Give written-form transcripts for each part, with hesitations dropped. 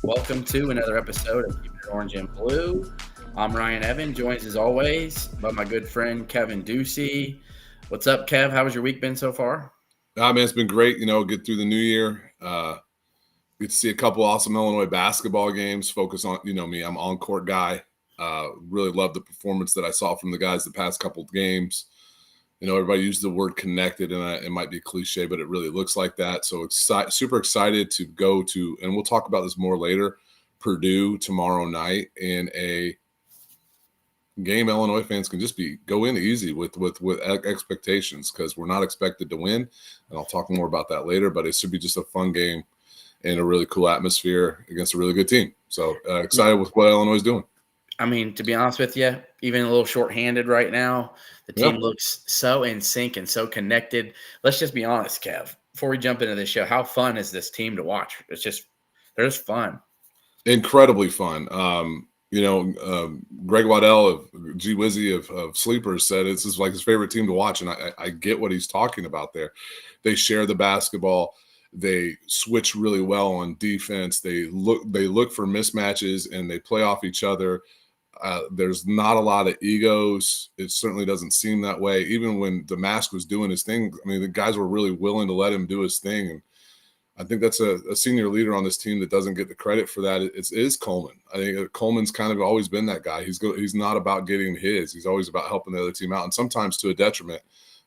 Welcome to another episode of Keepin Orange and Blue. I'm Ryan Evan, joined as always by my good friend Kevin Ducey. What's up, Kev? How has your week been so far? Man, it's been great. Get through the new year. Get to see a couple awesome Illinois basketball games. Focus on, me. I'm on court guy. Really love the performance that I saw from the guys the past couple of games. Everybody uses the word connected, and it might be a cliche, but it really looks like that. So super excited to go to, and we'll talk about this more later, Purdue tomorrow night in a game Illinois fans can just go in easy with expectations, because we're not expected to win, and I'll talk more about that later. But it should be just a fun game and a really cool atmosphere against a really good team. So excited with what Illinois is doing. I mean, to be honest with you, even a little shorthanded right now, the team looks so in sync and so connected. Let's just be honest, Kev. Before we jump into this show, how fun is this team to watch? They're just fun. Incredibly fun. Greg Waddell of G Wizzy of Sleepers said it's just like his favorite team to watch, and I get what he's talking about there. They share the basketball. They switch really well on defense. They look for mismatches, and they play off each other. There's not a lot of egos. It certainly doesn't seem that way. Even when the Mask was doing his thing, I mean, the guys were really willing to let him do his thing. And I think that's a senior leader on this team that doesn't get the credit for that. It is Coleman. I think Coleman's kind of always been that guy. He's not about getting his. He's always about helping the other team out, and sometimes to a detriment.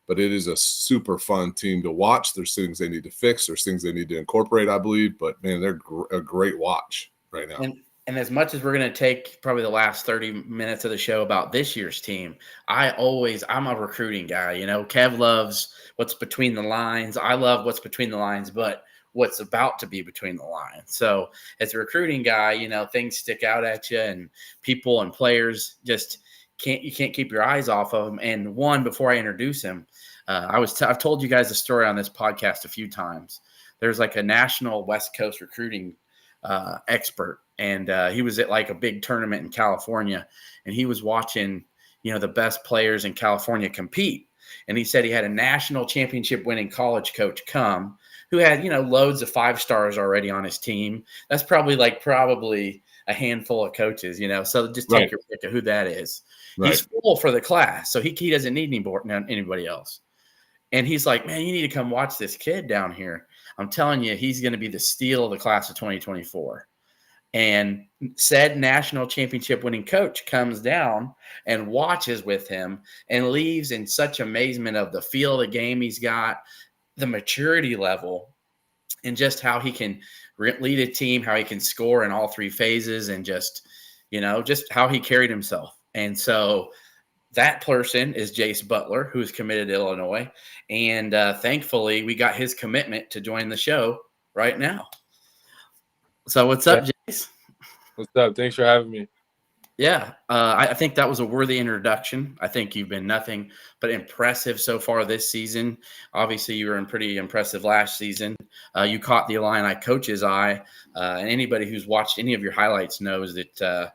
But it is a super fun team to watch. There's things they need to fix. There's things they need to incorporate, I believe. But, man, they're a great watch right now. And as much as we're going to take probably the last 30 minutes of the show about this year's team, I'm a recruiting guy. Kev loves what's between the lines. I love what's between the lines, but what's about to be between the lines. So as a recruiting guy, things stick out at you, and people and players just you can't keep your eyes off of them. And before I introduce him, I've told you guys the story on this podcast a few times. There's like a national West Coast recruiting expert, and he was at like a big tournament in California, and he was watching, the best players in California compete. And he said he had a national championship winning college coach come who had, loads of 5 stars already on his team. That's probably a handful of coaches, so just take your pick of who that is. Right. He's full for the class, so he doesn't need anybody else. And he's like, man, you need to come watch this kid down here. I'm telling you, he's going to be the steal of the class of 2024. And said national championship winning coach comes down and watches with him and leaves in such amazement of the feel of the game he's got, the maturity level, and just how he can lead a team, how he can score in all 3 phases, and just how he carried himself. And so that person is Jace Butler, who's committed to Illinois. And thankfully, we got his commitment to join the show right now. So what's up, Jace? What's up? Thanks for having me. Yeah, I think that was a worthy introduction. I think you've been nothing but impressive so far this season. Obviously, you were pretty impressive last season. You caught the Illini coach's eye, and anybody who's watched any of your highlights knows that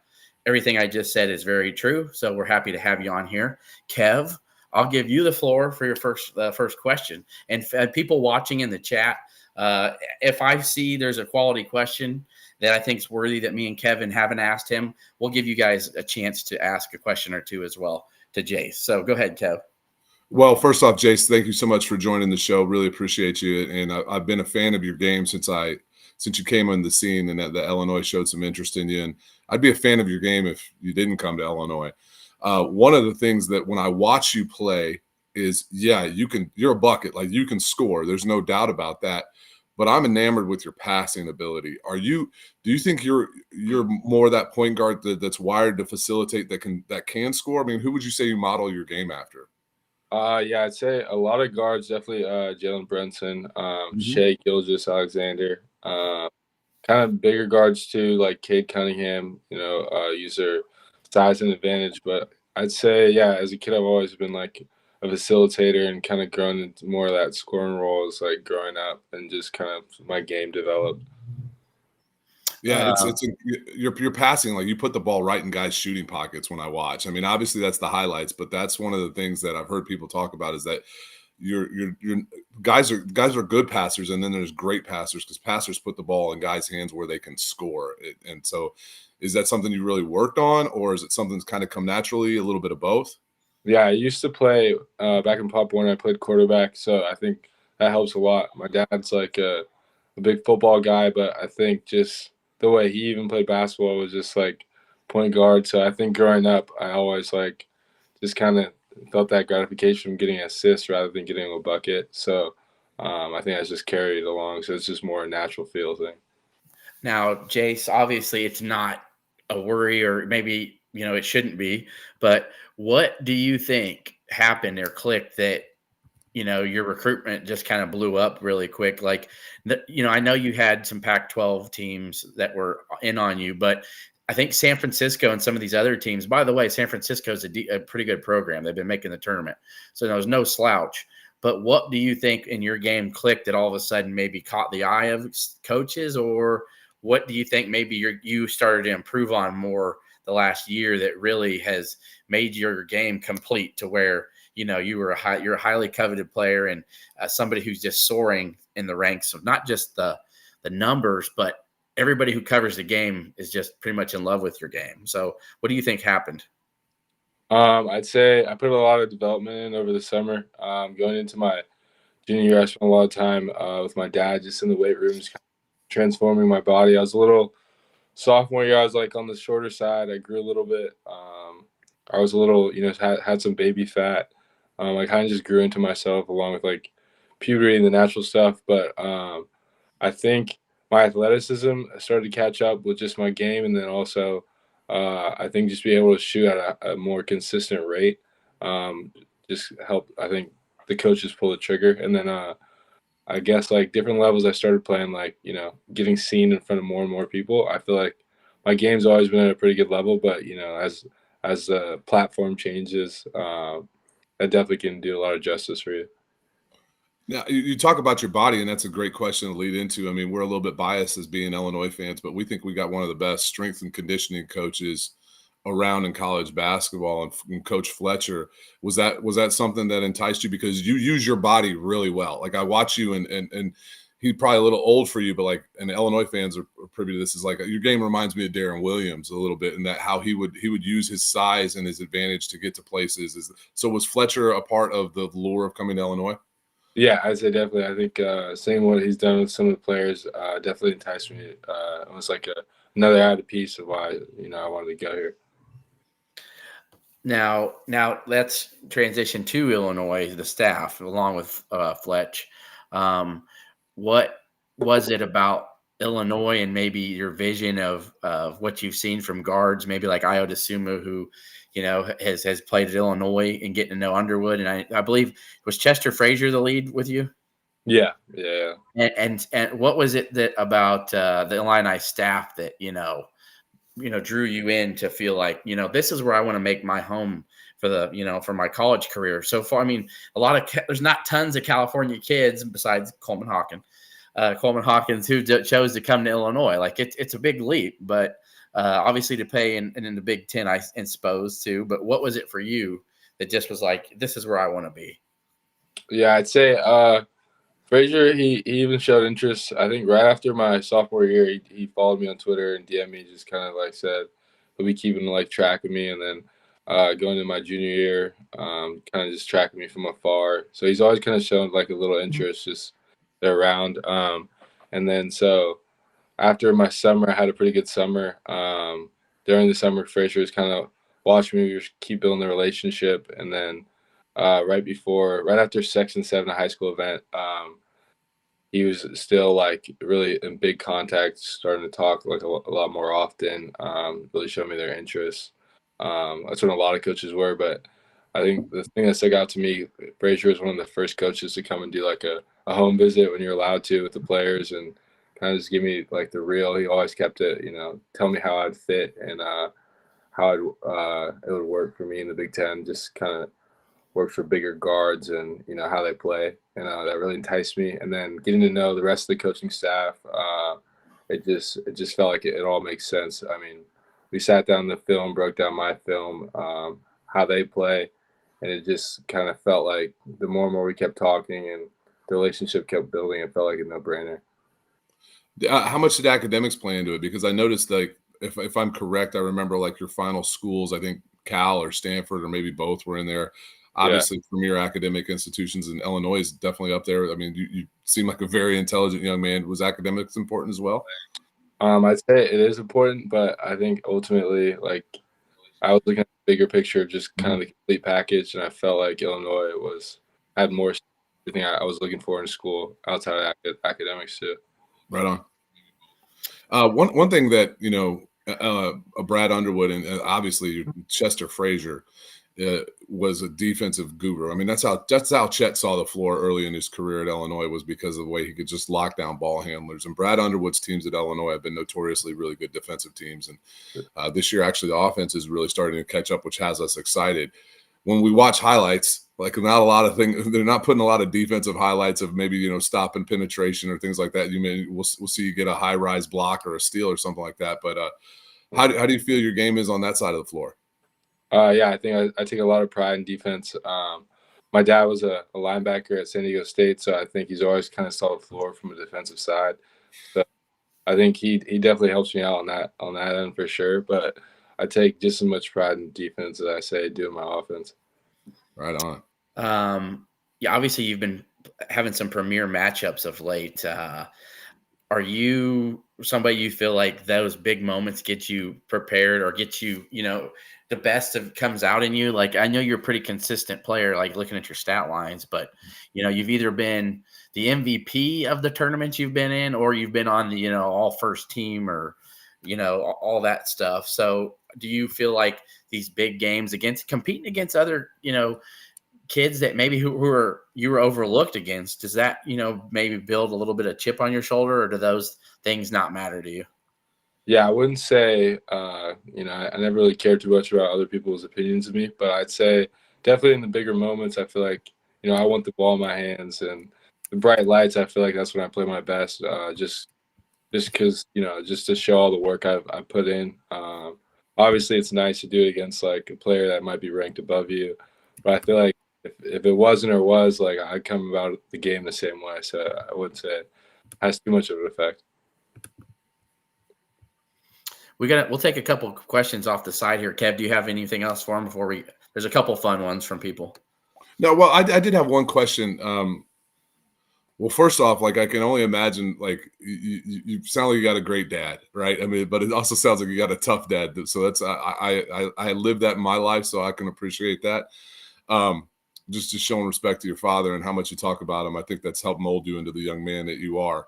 everything I just said is very true. So we're happy to have you on here. Kev, I'll give you the floor for your first question. And people watching in the chat, if I see there's a quality question that I think is worthy that me and Kevin haven't asked him, we'll give you guys a chance to ask a question or two as well to Jace. So go ahead, Kev. Well, first off, Jace, thank you so much for joining the show. Really appreciate you. And I've been a fan of your game since you came on the scene, and that the Illinois showed some interest in you. And I'd be a fan of your game if you didn't come to Illinois. One of the things that when I watch you play is, you're a bucket. Like, you can score. There's no doubt about that. But I'm enamored with your passing ability. Do you think you're more that point guard that's wired to facilitate, that can score? I mean, who would you say you model your game after? I'd say a lot of guards, definitely Jalen Brunson, Shea Gilgeous-Alexander, kind of bigger guards too, like Cade Cunningham, use their size and advantage. But I'd say, as a kid, I've always been like a facilitator and kind of grown into more of that scoring role as like growing up, and just kind of my game developed. Yeah, you're passing, like, you put the ball right in guys' shooting pockets when I watch. I mean, obviously that's the highlights, but that's one of the things that I've heard people talk about, is that your guys are good passers, and then there's great passers because passers put the ball in guys' hands where they can score. And so, is that something you really worked on, or is it something that's kind of come naturally? A little bit of both. Yeah, I used to play back in Pop Warner. I played quarterback, so I think that helps a lot. My dad's like a big football guy, but I think just the way he even played basketball was just like point guard. So I think growing up, I always like just kind of felt that gratification from getting assists rather than getting a bucket. So I think that's just carried along. So it's just more a natural feel thing. Now, Jace, obviously it's not a worry, or maybe, it shouldn't be, but what do you think happened or clicked that, your recruitment just kind of blew up really quick? Like, I know you had some Pac-12 teams that were in on you, but I think San Francisco and some of these other teams, by the way, San Francisco is a pretty good program. They've been making the tournament, so there was no slouch. But what do you think in your game clicked that all of a sudden maybe caught the eye of coaches, or what do you think maybe you started to improve on more the last year that really has made your game complete to where, you're a highly coveted player and somebody who's just soaring in the ranks of not just the numbers, but everybody who covers the game is just pretty much in love with your game. So what do you think happened? I'd say I put a lot of development in over the summer. Going into my junior year, I spent a lot of time with my dad just in the weight rooms, transforming my body. I was a little sophomore year, I was like on the shorter side. I grew a little bit. I was a little, had some baby fat. I kind of just grew into myself along with like puberty and the natural stuff. But I think my athleticism started to catch up with just my game, and then also I think just be able to shoot at a more consistent rate just helped. I think the coaches pull the trigger, and then I guess like different levels I started playing, like, getting seen in front of more and more people. I feel like my game's always been at a pretty good level, but as the platform changes, that definitely can do a lot of justice for you. Now, you talk about your body, and that's a great question to lead into. I mean, we're a little bit biased as being Illinois fans, but we think we got one of the best strength and conditioning coaches around in college basketball. And Coach Fletcher, was that something that enticed you, because you use your body really well? Like, I watch you, and he's probably a little old for you, but like, and Illinois fans are privy to this, is like your game reminds me of Darren Williams a little bit, in that how he would use his size and his advantage to get to places. So was Fletcher a part of the lure of coming to Illinois? Yeah, I'd say definitely. I think seeing what he's done with some of the players definitely enticed me. It was like another added piece of why I wanted to go here. Now let's transition to Illinois, the staff, along with Fletch. What was it about Illinois and maybe your vision of what you've seen from guards, maybe like Ayo Dosunmu, who has played at Illinois, and getting to know Underwood, and I believe was Chester Frazier the lead with you? Yeah. And what was it that about the Illini staff that drew you in to feel like, this is where I want to make my home for my college career? So far, I mean, there's not tons of California kids besides Coleman Hawkins who chose to come to Illinois. Like, it's a big leap, but obviously to play in the Big Ten, I suppose too. But what was it for you that just was like, this is where I want to be? Yeah, I'd say Frazier, he even showed interest. I think right after my sophomore year, he followed me on Twitter and DM'd me, just kind of like said he'll be keeping like track of me. And then going into my junior year, kind of just tracking me from afar. So he's always kind of shown like a little interest just around. And then so after my summer, I had a pretty good summer. During the summer, Frazier was kind of watching me. We keep building the relationship. And then right after Section 7, a high school event, he was still like really in big contact, starting to talk like a lot more often, really showed me their interest. That's when a lot of coaches were, but I think the thing that stuck out to me, Frazier was one of the first coaches to come and do like a home visit when you're allowed to with the players, and kind of just give me like the real. He always kept it, tell me how I'd fit and how it would work for me in the Big Ten. Just kind of works for bigger guards and how they play, and that really enticed me. And then getting to know the rest of the coaching staff, it just felt like it all makes sense. I mean, we sat down the film, broke down my film, how they play, and it just kind of felt like the more and more we kept talking and the relationship kept building, it felt like a no-brainer. How much did academics play into it? Because I noticed, like, if I'm correct, I remember like your final schools, I think Cal or Stanford or maybe both were in there. Obviously, premier academic institutions, in Illinois is definitely up there. I mean, you seem like a very intelligent young man. Was academics important as well? I'd say it is important, but I think ultimately, like, I was looking at the bigger picture, just kind of the complete package, and I felt like Illinois had more everything I was looking for in school outside of academics too. Right on. One thing that Brad Underwood and obviously Chester Frazier was a defensive guru. I mean, that's how Chet saw the floor early in his career at Illinois, was because of the way he could just lock down ball handlers. And Brad Underwood's teams at Illinois have been notoriously really good defensive teams. And this year, actually, the offense is really starting to catch up, which has us excited. When we watch highlights, like, not a lot of things, they're not putting a lot of defensive highlights of maybe, stop and penetration or things like that. We'll see you get a high rise block or a steal or something like that. But how do you feel your game is on that side of the floor? Yeah, I think I take a lot of pride in defense. My dad was a linebacker at San Diego State, so I think he's always kind of saw the floor from a defensive side. So I think he definitely helps me out on that end for sure. But I take just as much pride in defense as I say do in my offense. Right on. Yeah, obviously you've been having some premier matchups of late. Are you somebody you feel like those big moments get you prepared or get you, the best comes out in you? Like, I know you're a pretty consistent player, like looking at your stat lines, but you've either been the MVP of the tournaments you've been in, or you've been on the, all first team, or, all that stuff. So do you feel like these big games competing against other, kids that maybe you were overlooked against, does that, maybe build a little bit of chip on your shoulder, or do those things not matter to you? Yeah, I wouldn't say, I never really cared too much about other people's opinions of me, but I'd say definitely in the bigger moments, I feel like, I want the ball in my hands, and the bright lights, I feel like that's when I play my best, just because, just to show all the work I've put in. Obviously, it's nice to do it against, like, a player that might be ranked above you, but I feel like if it wasn't or was, like, I'd come about the game the same way, so I wouldn't say it has too much of an effect. We'll take a couple questions off the side here. Kev, do you have anything else for him there's a couple fun ones from people. No, well, I did have one question. Well, first off, like, I can only imagine, like, you sound like you got a great dad, right? I mean, but it also sounds like you got a tough dad. So that's, I lived that in my life, so I can appreciate that. Just showing respect to your father and how much you talk about him. I think that's helped mold you into the young man that you are.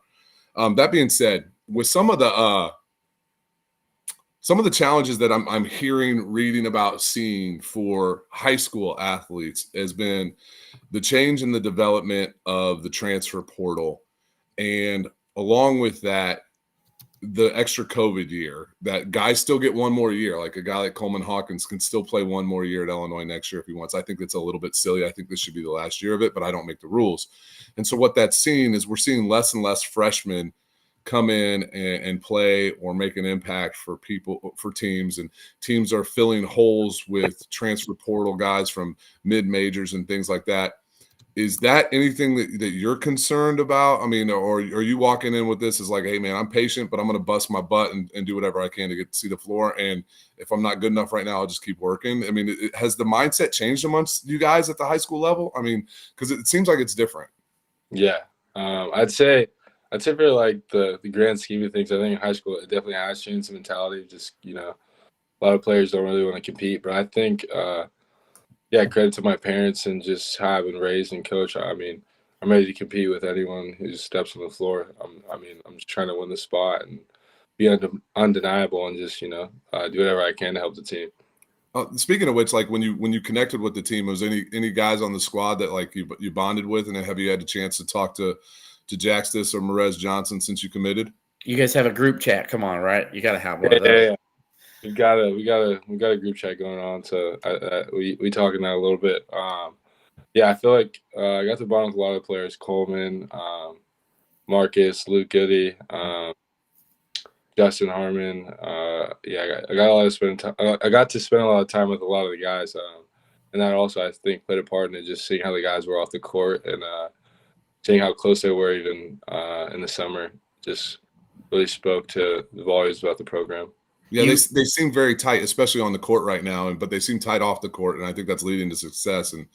That being said, with some of the challenges that I'm hearing, reading about, seeing for high school athletes has been the change in the development of the transfer portal. And along with that, the extra COVID year, that guys still get one more year. Like a guy like Coleman Hawkins can still play one more year at Illinois next year if he wants. I think that's a little bit silly. I think this should be the last year of it, but I don't make the rules. And so what that's seeing is we're seeing less and less freshmen come in and play or make an impact for teams, and teams are filling holes with transfer portal guys from mid majors and things like that. Is that anything that you're concerned about? I mean, or are you walking in with this as like, hey man, I'm patient, but I'm going to bust my butt and do whatever I can to get to see the floor. And if I'm not good enough right now, I'll just keep working. I mean, has the mindset changed amongst you guys at the high school level? I mean, because it seems like it's different. Yeah. I'd say for like the grand scheme of things, I think in high school, it definitely has changed the mentality. Just, a lot of players don't really want to compete, but I think, credit to my parents and just how I've been raised and coached. I mean, I'm ready to compete with anyone who steps on the floor. I'm just trying to win the spot and be undeniable and just, do whatever I can to help the team. Speaking of which, like when you connected with the team, was any guys on the squad that like you bonded with, and have you had a chance to talk to Jaxtis or Merez Johnson since you committed? You guys have a group chat. Come on, right? You got to have one of those. Yeah. We got a group chat going on, so we talking that a little bit. I feel like I got to bond with a lot of players: Coleman, Marcus, Luke Goody, Justin Harmon. I got a lot of I got to spend a lot of time with a lot of the guys. and that also I think played a part in it. Just seeing how the guys were off the court and seeing how close they were even in the summer, just really spoke to the volumes about the program. Yeah, they seem very tight, especially on the court right now, but they seem tight off the court, and I think that's leading to success. And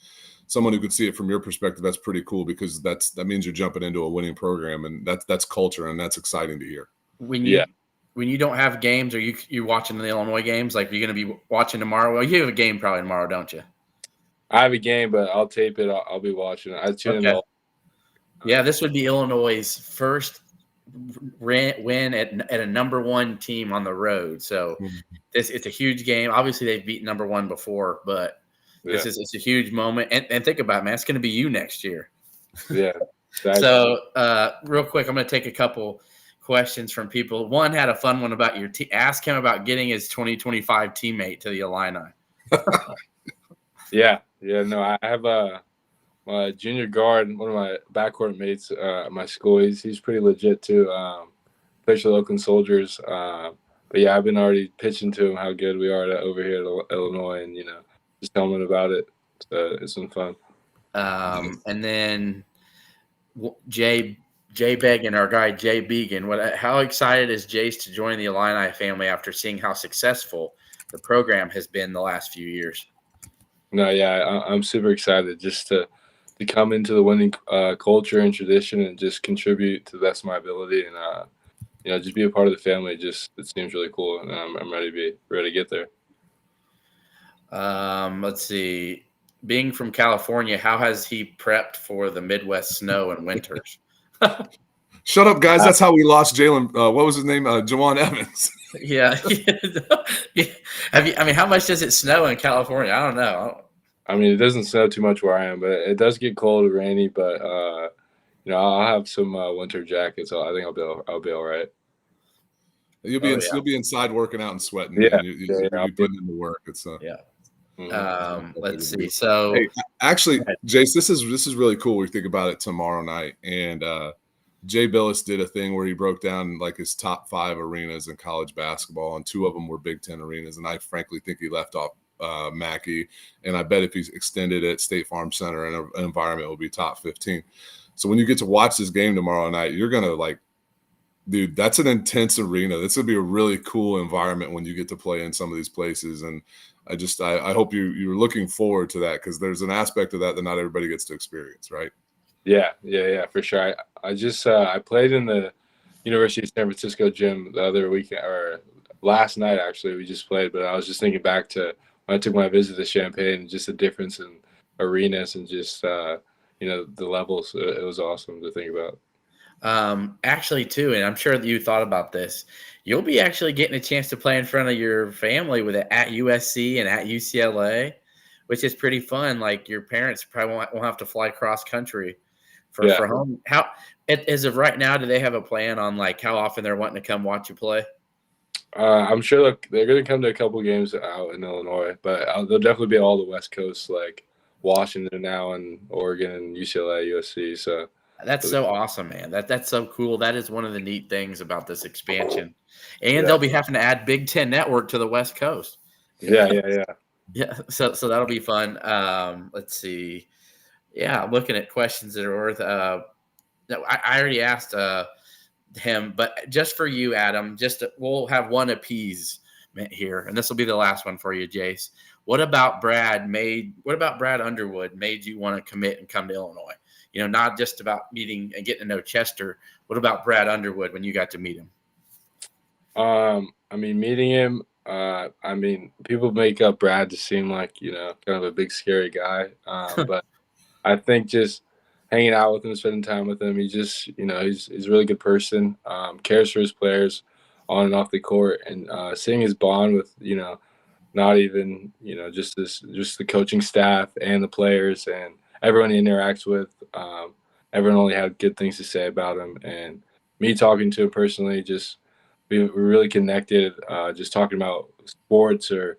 someone who could see it from your perspective, that's pretty cool because that means you're jumping into a winning program, and that's culture, and that's exciting to hear. When you don't have games, or you're watching the Illinois games, like you're going to be watching tomorrow. Well, you have a game probably tomorrow, don't you? I have a game, but I'll tape it. I'll be watching it. I tune in. Yeah, this would be Illinois' first win at a number one team on the road. So it's a huge game. Obviously, they've beaten number one before, but it's a huge moment. And think about it, man, it's going to be you next year. Yeah. So real quick, I'm going to take a couple questions from people. One had a fun one about your ask him about getting his 2025 teammate to the Illini. Yeah. No, I have my junior guard, one of my backcourt mates at my school. He's pretty legit too. Plays for the Oakland Soldiers. But yeah, I've been already pitching to him how good we are over here at Illinois, and just telling him about it. It's been fun. And then Jay Began, our guy Jay Began. How excited is Jace to join the Illini family after seeing how successful the program has been the last few years? No, yeah, I'm super excited just to come into the winning culture and tradition and just contribute to the best of my ability and just be a part of the family. It seems really cool, and I'm ready to get there. Let's see. Being from California, how has he prepped for the Midwest snow and winters? Shut up, guys. That's how we lost Jalen. What was his name? Jawan Evans. Yeah. How much does it snow in California? I don't know. It doesn't snow too much where I am, but it does get cold and rainy. But I'll have some winter jackets. So I think I'll be all right. You'll be inside working out and sweating. Yeah, you'll be putting in the work. It's let's see. So, hey, actually, Jace, this is really cool. We think about it tomorrow night, and Jay Billis did a thing where he broke down like his top 5 arenas in college basketball, and 2 of them were Big Ten arenas. And I frankly think he left off Mackey, and I bet if he's extended at State Farm Center and an environment will be top 15. So when you get to watch this game tomorrow night, you're gonna dude, that's an intense arena. That's gonna be a really cool environment when you get to play in some of these places. And I hope you're looking forward to that, because there's an aspect of that not everybody gets to experience, right? Yeah, for sure. I played in the University of San Francisco gym the other weekend, or last night actually. We just played, but I was just thinking back to when I took my visit to Champaign, and just the difference in arenas and just the levels. It was awesome to think about. Actually, too, and I'm sure that you thought about this. You'll be actually getting a chance to play in front of your family with it at USC and at UCLA, which is pretty fun. Like, your parents probably won't have to fly cross country for home. How, as of right now, do they have a plan on like how often they're wanting to come watch you play? I'm sure they're going to come to a couple games out in Illinois, but they'll definitely be all the West Coast, like Washington now and Oregon and UCLA, USC. So that's so awesome, man. That's so cool. That is one of the neat things about this expansion. And they'll be having to add Big Ten Network to the West Coast. Yeah. Yeah. So that'll be fun. Let's see. Yeah, looking at questions that are worth. I already asked him, but just for you, Adam, we'll have one apiece here, and this will be the last one for you, Jace. What about Brad Underwood made you want to commit and come to Illinois? Not just about meeting and getting to know Chester. What about Brad Underwood when you got to meet him? Meeting him. People make up Brad to seem like kind of a big scary guy, but I think just hanging out with him, spending time with him, he's a really good person. Cares for his players on and off the court, and seeing his bond with not even just the coaching staff and the players and everyone he interacts with. Everyone only had good things to say about him, and me talking to him personally, we were really connected. Just talking about sports or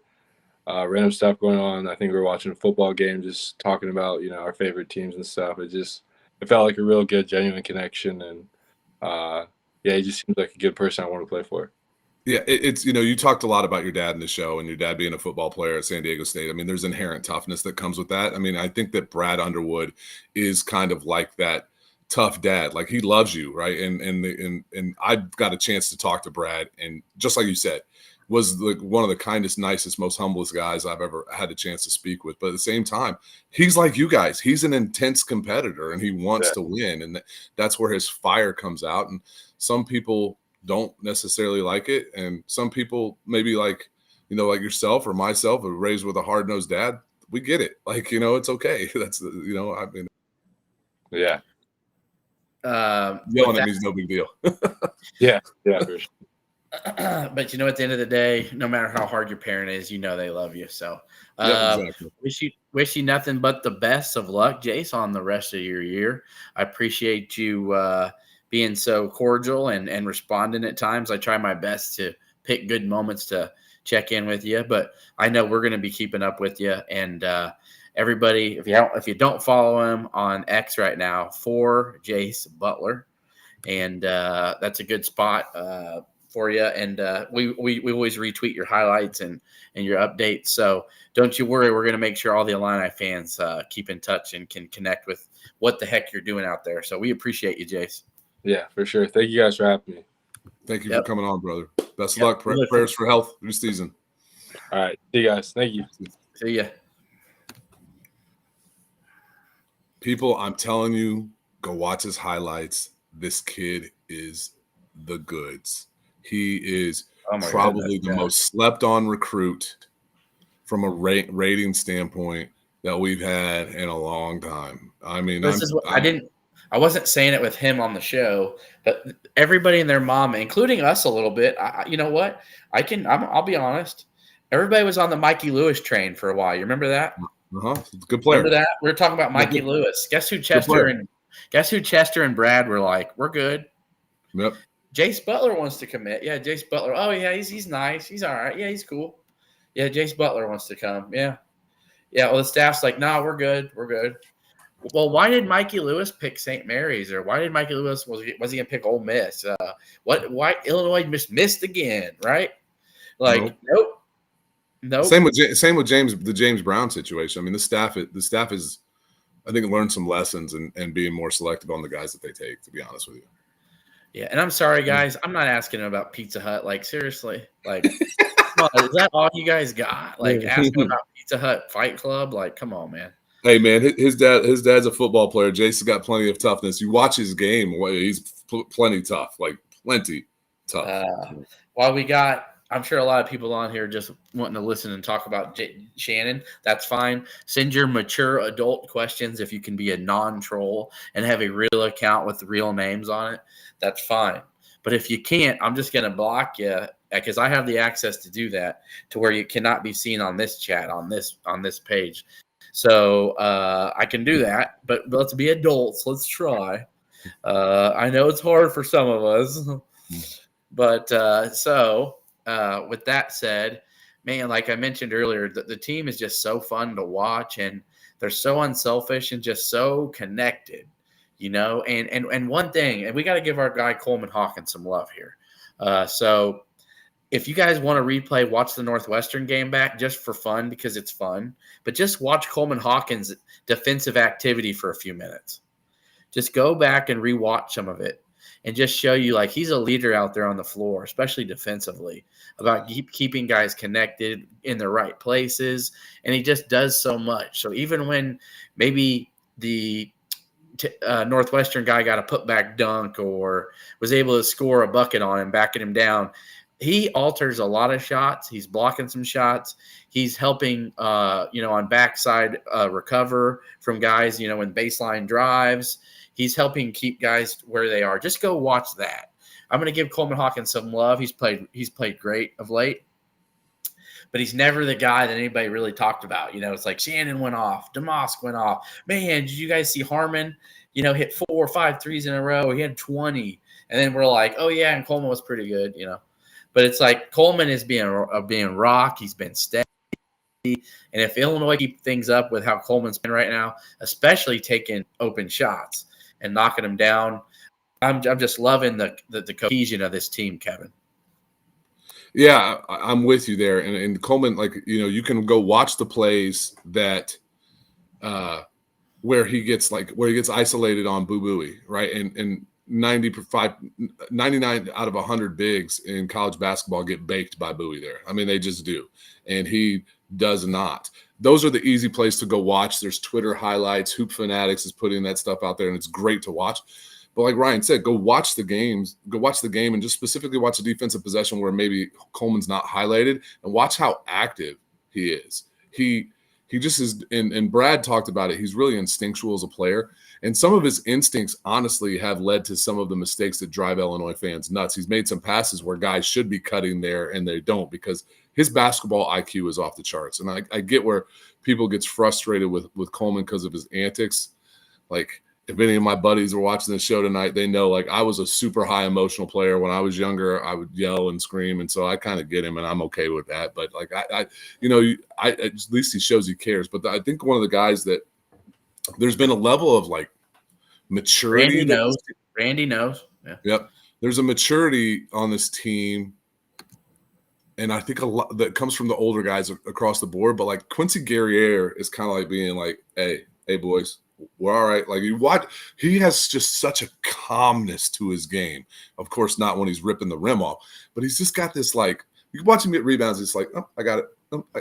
random stuff going on. I think we were watching a football game, just talking about our favorite teams and stuff. It felt like a real good, genuine connection, and he just seems like a good person I want to play for. Yeah, it's you talked a lot about your dad in the show and your dad being a football player at San Diego State. I mean, there's inherent toughness that comes with that. I mean, I think that Brad Underwood is kind of like that tough dad. Like he loves you, right? And I got a chance to talk to Brad, and just like you said, was like one of the kindest, nicest, most humblest guys I've ever had a chance to speak with. But at the same time, he's like you guys. He's an intense competitor, and he wants to win, and that's where his fire comes out. And some people don't necessarily like it, and some people maybe like like yourself or myself are raised with a hard-nosed dad. We get it, like it's okay. That's I mean, yeah, yelling at me is no big deal. yeah, for sure. But at the end of the day, no matter how hard your parent is, they love you. So Exactly. wish you nothing but the best of luck, Jace, on the rest of your year. I appreciate you being so cordial and responding at times. I try my best to pick good moments to check in with you, but I know we're going to be keeping up with you. And everybody, if you don't follow him on X right now, for Jace Butler, and that's a good spot for you. And we always retweet your highlights and your updates. So don't you worry. We're going to make sure all the Illini fans keep in touch and can connect with what the heck you're doing out there. So we appreciate you, Jace. Yeah, for sure. Thank you guys for having me. Thank you for coming on, brother. Best luck. Prayers for health this season. All right. See you guys. Thank you. See ya. People, I'm telling you, go watch his highlights. This kid is the goods. He is probably the most slept on recruit from a rating standpoint that we've had in a long time. I mean, I wasn't saying it with him on the show, but everybody and their mom, including us a little bit. You know what? I'll be honest. Everybody was on the Mikey Lewis train for a while. You remember that? Good player. Remember that? We were talking about Mikey Lewis. Guess who Chester and Brad were like, we're good. Yep. Jace Butler wants to commit. Yeah, Jace Butler. Oh yeah, he's nice. He's all right. Yeah, he's cool. Yeah, Jace Butler wants to come. Yeah. Yeah. Well, the staff's like, no, we're good. We're good. Well, why did Mikey Lewis pick St. Mary's, or why did Mikey Lewis was he gonna pick Ole Miss? Why Illinois missed again, right? Like, nope. Same with the James Brown situation. I mean, the staff is, I think, learned some lessons and being more selective on the guys that they take. To be honest with you. Yeah, and I'm sorry, guys. I'm not asking about Pizza Hut. Like, seriously, like, come on, is that all you guys got? Like, asking about Pizza Hut Fight Club? Like, come on, man. Hey, man, his dad's a football player. Jason's got plenty of toughness. You watch his game; he's plenty tough. Like, plenty tough. I'm sure a lot of people on here just wanting to listen and talk about Shannon. That's fine. Send your mature adult questions if you can be a non-troll and have a real account with real names on it. That's fine. But if you can't, I'm just going to block you because I have the access to do that to where you cannot be seen on this chat, on this page. So I can do that, but let's be adults. Let's try. I know it's hard for some of us, but with that said, man, like I mentioned earlier, the team is just so fun to watch, and they're so unselfish and just so connected, and one thing, and we got to give our guy Coleman Hawkins some love here. So if you guys want to replay, watch the Northwestern game back just for fun because it's fun, but just watch Coleman Hawkins' defensive activity for a few minutes. Just go back and rewatch some of it. And just show you, like, he's a leader out there on the floor, especially defensively, about keeping guys connected in the right places. And he just does so much. So even when maybe the Northwestern guy got a putback dunk or was able to score a bucket on him, backing him down, he alters a lot of shots. He's blocking some shots. He's helping, on backside recover from guys, in baseline drives. He's helping keep guys where they are. Just go watch that. I'm going to give Coleman Hawkins some love. He's played great of late, but he's never the guy that anybody really talked about. It's like Shannon went off, Demosk went off. Man, did you guys see Harmon? Hit 4 or 5 threes in a row. He had 20, and then we're like, oh yeah, and Coleman was pretty good. But it's like Coleman is being rock. He's been steady. And if Illinois keep things up with how Coleman's been right now, especially taking open shots and knocking them down, I'm just loving the cohesion of this team, Kevin. Yeah, I'm with you there. And Coleman, like, you can go watch the plays that where he gets isolated on Boo Booey, right? And 99 out of 100 bigs in college basketball get baked by Bowie there. I mean, they just do. And he does not. Those are the easy plays to go watch. There's Twitter highlights. Hoop Fanatics is putting that stuff out there, and it's great to watch. But like Ryan said, go watch the games. Go watch the game and just specifically watch the defensive possession where maybe Coleman's not highlighted, and watch how active he is. He just is, and Brad talked about it. He's really instinctual as a player. And some of his instincts, honestly, have led to some of the mistakes that drive Illinois fans nuts. He's made some passes where guys should be cutting there and they don't because his basketball IQ is off the charts. And I get where people gets frustrated with Coleman because of his antics. Like, if any of my buddies are watching this show tonight, they know, like, I was a super high emotional player. When I was younger, I would yell and scream. And so I kind of get him, and I'm okay with that. But, like, at least he shows he cares. But I think one of the guys that there's been a level of, like, maturity. Randy knows. Yeah. Yep. There's a maturity on this team. And I think a lot that comes from the older guys across the board. But, like, Quincy Guerriere is kind of like being like, hey, boys, we're all right. Like, he has just such a calmness to his game. Of course, not when he's ripping the rim off, but he's just got this, like, you watch him get rebounds. It's like, oh, I got it.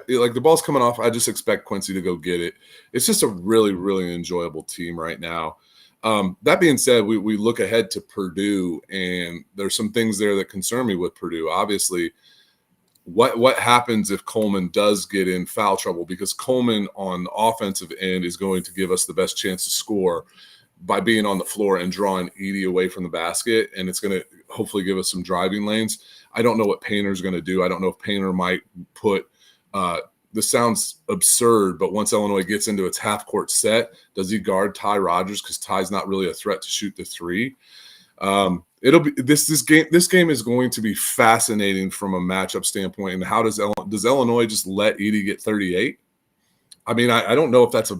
Like, the ball's coming off. I just expect Quincy to go get it. It's just a really, really enjoyable team right now. That being said, we look ahead to Purdue, and there's some things there that concern me with Purdue. Obviously, what happens if Coleman does get in foul trouble? Because Coleman on the offensive end is going to give us the best chance to score by being on the floor and drawing Edey away from the basket, and it's going to hopefully give us some driving lanes. I don't know what Painter's going to do. I don't know if Painter might put this sounds absurd, but once Illinois gets into its half-court set, does he guard Ty Rodgers because Ty's not really a threat to shoot the three? It'll be this game is going to be fascinating from a matchup standpoint. And how does Illinois just let Edey get 38? I mean, I don't know if that's a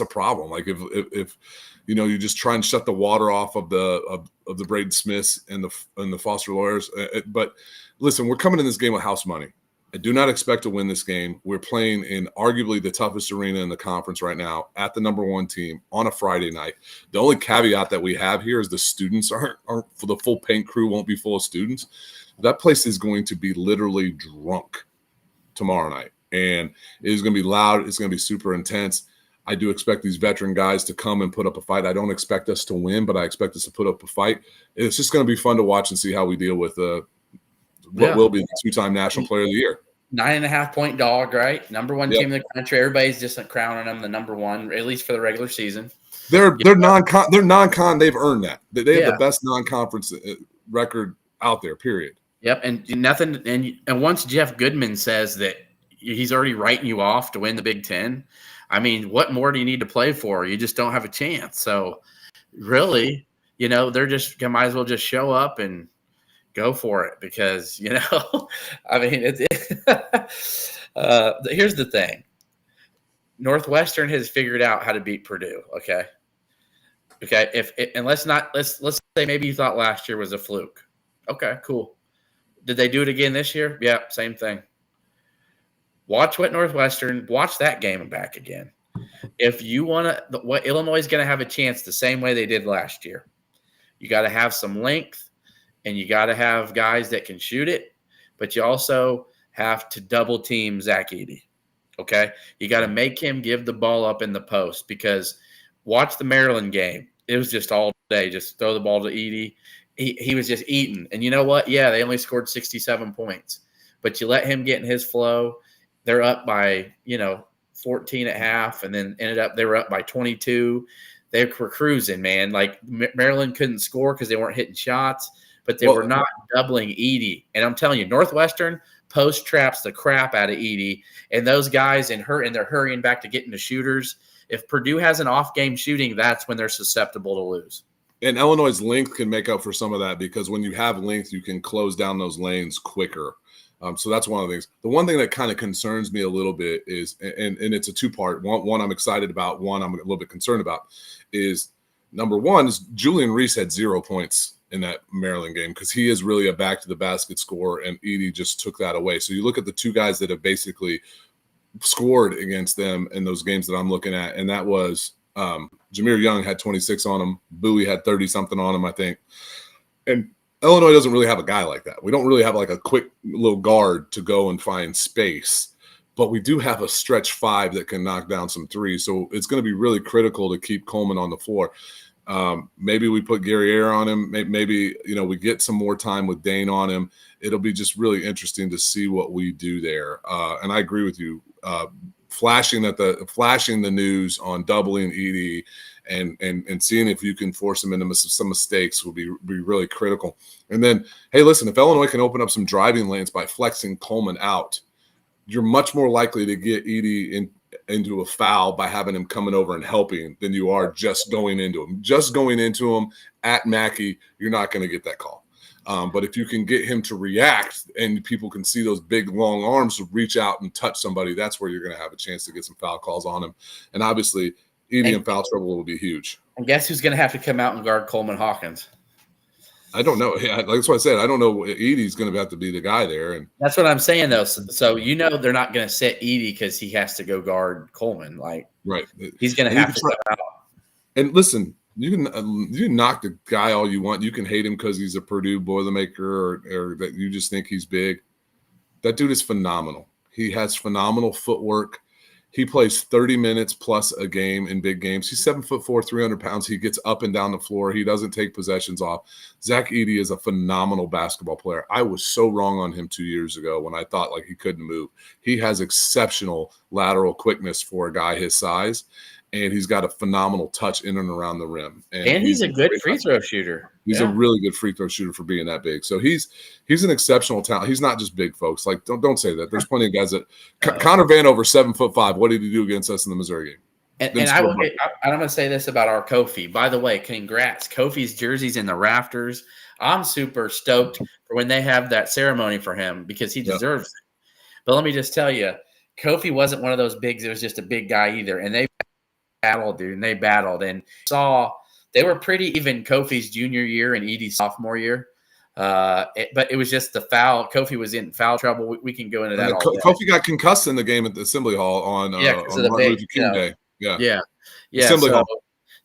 problem. Like, if you just try and shut the water off of the Braden Smiths and the Foster Lawyers. But listen, we're coming in this game with house money. I do not expect to win this game. We're playing in arguably the toughest arena in the conference right now at the number one team on a Friday night. The only caveat that we have here is the students aren't for the full paint crew won't be full of students. That place is going to be literally drunk tomorrow night, and it is going to be loud. It's going to be super intense. I do expect these veteran guys to come and put up a fight. I don't expect us to win, but I expect us to put up a fight. It's just going to be fun to watch and see how we deal with what will be the two-time National Player of the Year. 9.5-point dog, right? Number one team in the country. Everybody's just crowning them the number one, at least for the regular season. They're non-con. They've earned that. They have the best non-conference record out there. Period. Yep, and nothing. And once Jeff Goodman says that he's already writing you off to win the Big Ten, I mean, what more do you need to play for? You just don't have a chance. So, really, they're just might as well just show up and go for it because, I mean, here's the thing. Northwestern has figured out how to beat Purdue. Okay. Let's say maybe you thought last year was a fluke. Okay, cool. Did they do it again this year? Yeah, same thing. Watch that game back again. If you want to, what Illinois is going to have a chance the same way they did last year. You got to have some length. And you got to have guys that can shoot it, but you also have to double team Zach Edey. Okay? You got to make him give the ball up in the post because watch the Maryland game. It was just all day. Just throw the ball to Edey. He was just eating. And you know what? Yeah, they only scored 67 points. But you let him get in his flow. They're up by, 14 at half, and then they were up by 22. They were cruising, man. Like, Maryland couldn't score because they weren't hitting shots. But they were not doubling Edey. And I'm telling you, Northwestern post traps the crap out of Edey. And those guys, and they're hurrying back to get into shooters. If Purdue has an off-game shooting, that's when they're susceptible to lose. And Illinois' length can make up for some of that because when you have length, you can close down those lanes quicker. So that's one of the things. The one thing that kind of concerns me a little bit is, and it's a two-part. One I'm excited about, one I'm a little bit concerned about, is number one is Julian Reese had 0 points in that Maryland game because he is really a back to the basket scorer, and Edey just took that away. So you look at the two guys that have basically scored against them in those games that I'm looking at, and that was Jameer Young had 26 on him. Bowie had 30 something on him, I think. And Illinois doesn't really have a guy like that. We don't really have like a quick little guard to go and find space, but we do have a stretch five that can knock down some threes. So it's going to be really critical to keep Coleman on the floor. Maybe we put Gary Ayer on him. Maybe, we get some more time with Dane on him. It'll be just really interesting to see what we do there. And I agree with you. Flashing the news on doubling Edey and seeing if you can force him into some mistakes will be really critical. And then, hey, listen, if Illinois can open up some driving lanes by flexing Coleman out, you're much more likely to get Edey into a foul by having him coming over and helping than you are just going into him. Just going into him at Mackey, you're not going to get that call. But if you can get him to react and people can see those big, long arms reach out and touch somebody, that's where you're going to have a chance to get some foul calls on him. And obviously, Edey in foul trouble will be huge. And guess who's going to have to come out and guard Coleman Hawkins? I don't know. Yeah, that's what I said. I don't know. Edey's going to have to be the guy there. And that's what I'm saying, though. So they're not going to sit Edey because he has to go guard Coleman. Right. He's going to have to come out. And listen, you can knock the guy all you want. You can hate him because he's a Purdue Boilermaker or that you just think he's big. That dude is phenomenal. He has phenomenal footwork. He plays 30 minutes plus a game in big games. He's 7'4", 300 pounds. He gets up and down the floor. He doesn't take possessions off. Zach Edey is a phenomenal basketball player. I was so wrong on him 2 years ago when I thought he couldn't move. He has exceptional lateral quickness for a guy his size. And he's got a phenomenal touch in and around the rim. And he's a good free throw shooter. He's a really good free throw shooter for being that big. So he's an exceptional talent. He's not just big, folks. Don't say that. There's plenty of guys that Connor Vanover, 7'5". What did he do against us in the Missouri game? And I'm going to say this about our Kofi. By the way, congrats. Kofi's jersey's in the rafters. I'm super stoked for when they have that ceremony for him because he deserves it. But let me just tell you, Kofi wasn't one of those bigs. It was just a big guy either. And they battled, dude. And they battled. And they were pretty even Kofi's junior year and Edey's sophomore year. But it was just the foul. Kofi was in foul trouble. We can go into that. Kofi got concussed in the game at the Assembly Hall on Martin Luther King Day. Yeah. Assembly Hall.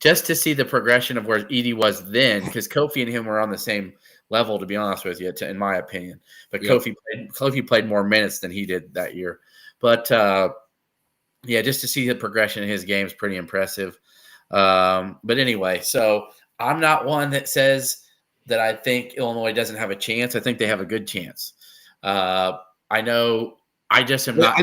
Just to see the progression of where Edey was then, because Kofi and him were on the same level, to be honest with you, in my opinion. But Kofi played more minutes than he did that year. But just to see the progression in his game is pretty impressive. But anyway, so I'm not one that says that I think Illinois doesn't have a chance. I think they have a good chance. I know. I just am not.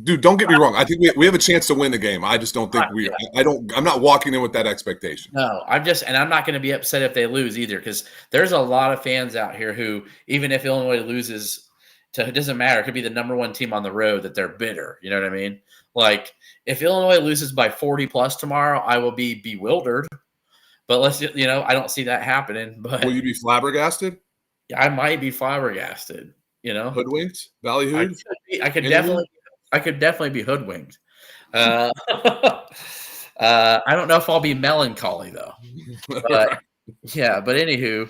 Don't get me wrong. I think we have a chance to win the game. I just don't think I'm not walking in with that expectation. No, I'm not going to be upset if they lose either, because there's a lot of fans out here who, even if Illinois loses, it doesn't matter. It could be the number one team on the road, that they're bitter. You know what I mean? Like, if Illinois loses by 40 plus tomorrow, I will be bewildered. But I don't see that happening. But will you be flabbergasted? I might be flabbergasted. Hoodwinked, ballyhooed. I could definitely be hoodwinked. I don't know if I'll be melancholy though. But But anywho,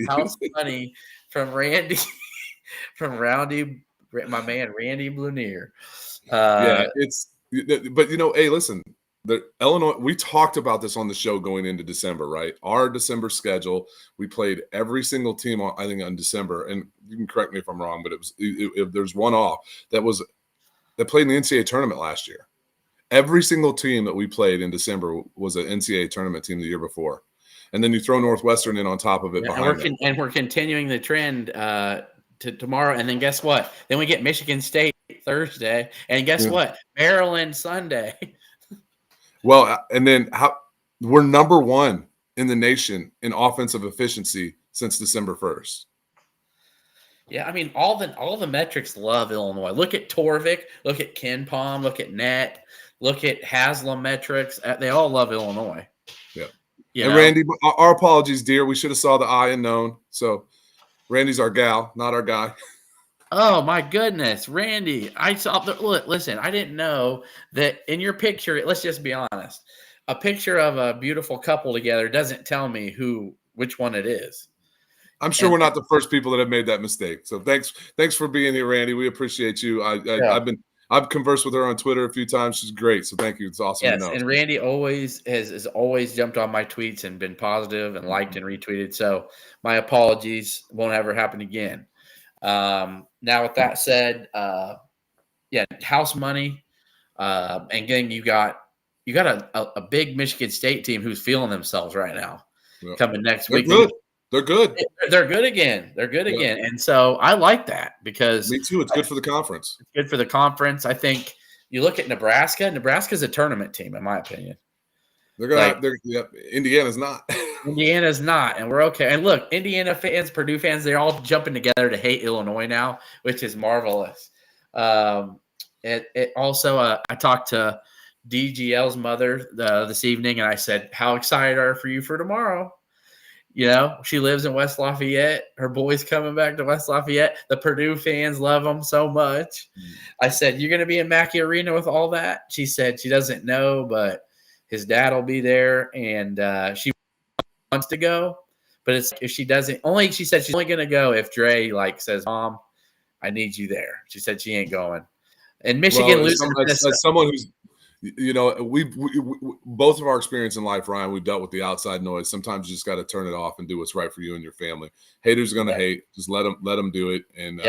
house money from Randy, my man Randy Blunier. Hey, listen. Illinois, we talked about this on the show going into December, right? Our December schedule, we played every single team on December, and you can correct me if I'm wrong, but if there's one off that played in the NCAA tournament last year. Every single team that we played in December was an NCAA tournament team the year before, and then you throw Northwestern in on top of it. And we're continuing the trend to tomorrow, and then guess what? Then we get Michigan State Thursday, and guess what? Maryland Sunday. Well, and then we're number one in the nation in offensive efficiency since December 1st. Yeah, I mean, all the metrics love Illinois. Look at Torvik, look at Ken Palm, look at Net, look at Haslam metrics. They all love Illinois. Yeah. And Randy, our apologies, dear. We should have saw the eye and known. So Randy's our gal, not our guy. Oh my goodness, Randy! I saw. Listen, I didn't know that in your picture. Let's just be honest. A picture of a beautiful couple together doesn't tell me who which one it is. I'm sure we're not the first people that have made that mistake. So thanks for being here, Randy. We appreciate you. I've conversed with her on Twitter a few times. She's great. So thank you. It's awesome to know. And Randy has always jumped on my tweets and been positive and liked and retweeted. So my apologies. Won't ever happen again. Now with that said, house money. And then you got a big Michigan State team who's feeling themselves right now coming next week. Good. They're good. They're good again. They're good again. And so I like that because me too. It's good for the conference. It's good for the conference. I think you look at Nebraska. Nebraska's a tournament team, in my opinion. Indiana's not. Indiana's not, and we're okay. And look, Indiana fans, Purdue fans, they're all jumping together to hate Illinois now, which is marvelous. It also, I talked to DGL's mother this evening, and I said, "How excited are you for tomorrow?" You know, she lives in West Lafayette. Her boy's coming back to West Lafayette. The Purdue fans love them so much. I said, "You're going to be in Mackey Arena with all that?" She said she doesn't know, but his dad will be there, and she wants to go. But it's if she doesn't, she said she's only going to go if Dre says, "Mom, I need you there." She said she ain't going. And Michigan losing as someone who's, we both of our experience in life, Ryan, we've dealt with the outside noise. Sometimes you just got to turn it off and do what's right for you and your family. Haters are going to hate. Just let them do it. And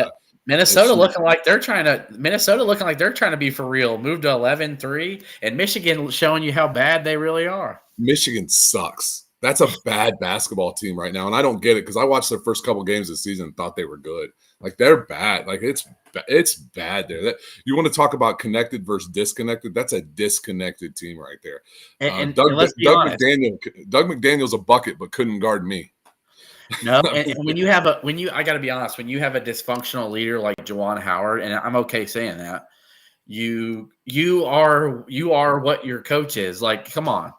Minnesota looking like they're trying to be for real. Moved to 11-3, and Michigan showing you how bad they really are. Michigan sucks. That's a bad basketball team right now, and I don't get it because I watched their first couple games this season and thought they were good. They're bad. It's bad there. You want to talk about connected versus disconnected? That's a disconnected team right there. And Doug McDaniel's a bucket, but couldn't guard me. No, and I got to be honest, when you have a dysfunctional leader like Juwan Howard, and I'm okay saying that, you are what your coach is. Come on,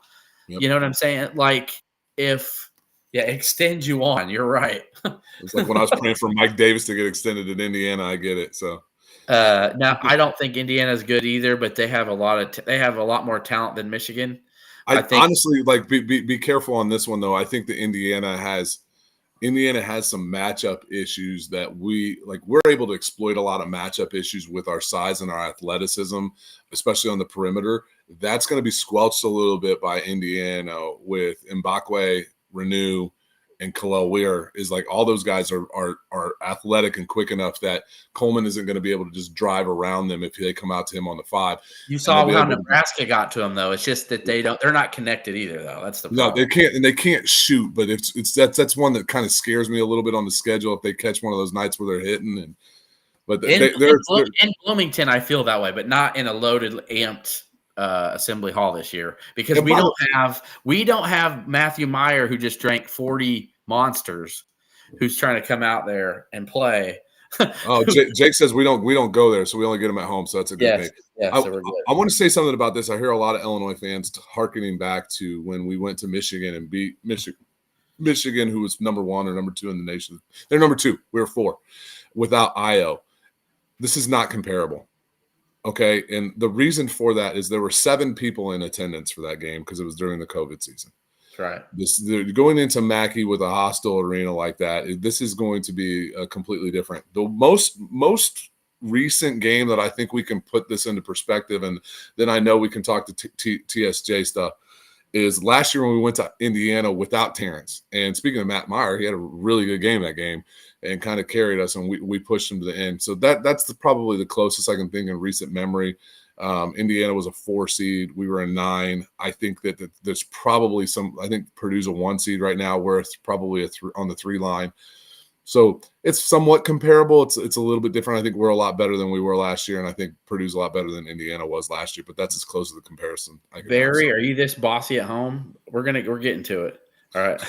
You know what I'm saying? Extend you on. You're right. It's like when I was praying for Mike Davis to get extended at Indiana. I get it. So now I don't think Indiana's good either, but they have a lot more talent than Michigan. I think honestly, be careful on this one though. I think that Indiana has some matchup issues that we're able to exploit a lot of matchup issues with our size and our athleticism, especially on the perimeter. That's going to be squelched a little bit by Indiana with Mbakwe, Renew, and Kalel Weir. All those guys are athletic and quick enough that Coleman isn't going to be able to just drive around them if they come out to him on the 5. You saw how Nebraska got to him though. It's just that they're not connected either though. That's the problem. No, they can't shoot, but that's one that kind of scares me a little bit on the schedule if they catch one of those nights where they're hitting in Bloomington, I feel that way, but not in a loaded, amped Assembly Hall this year because we don't have Matthew Meyer who just drank 40 monsters who's trying to come out there and play. Jake says we don't go there, so we only get them at home, so that's a good thing. Yeah, so we're good. I want to say something about this. I hear a lot of Illinois fans hearkening back to when we went to Michigan and beat Michigan, who was number 1 or number 2 in the nation. They're number 2. We were 4 without Io. This is not comparable. Okay, and the reason for that is there were 7 people in attendance for that game because it was during the COVID season. That's right. Going into Mackey with a hostile arena like that, this is going to be completely different. The most recent game that I think we can put this into perspective, and then I know we can talk to TSJ stuff, is last year when we went to Indiana without Terrence. And speaking of Matt Meyer, he had a really good game that game and kind of carried us, and we pushed him to the end. So that's probably the closest I can think in recent memory. Indiana was a 4 seed. We were a 9. I think that there's probably I think Purdue's a 1 seed right now. We're probably on the 3 line. So it's somewhat comparable. It's a little bit different. I think we're a lot better than we were last year, and I think Purdue's a lot better than Indiana was last year. But that's as close to the comparison. Barry, are you this bossy at home? We're getting to it. All right.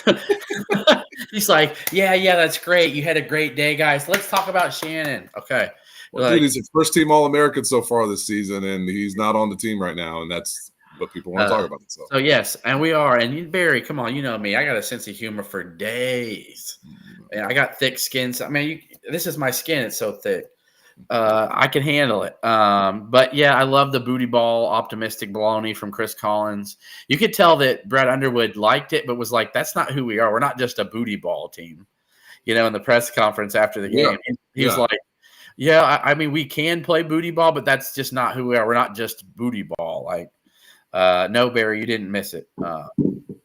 He's like, yeah, that's great. You had a great day, guys. Let's talk about Shannon. Okay. Well, dude, he's a first-team All-American so far this season, and he's not on the team right now, and that's what people want to talk about. So yes, and we are. And Barry, come on, you know me. I got a sense of humor for days. And I got thick skin. So, this is my skin. It's so thick. I can handle it. But yeah, I love the booty ball optimistic baloney from Chris Collins. You could tell that Brett Underwood liked it, but was like, that's not who we are. We're not just a booty ball team. In the press conference after the game, he was like, yeah, I mean, we can play booty ball, but that's just not who we are. We're not just booty ball. Like, no, Barry, you didn't miss it.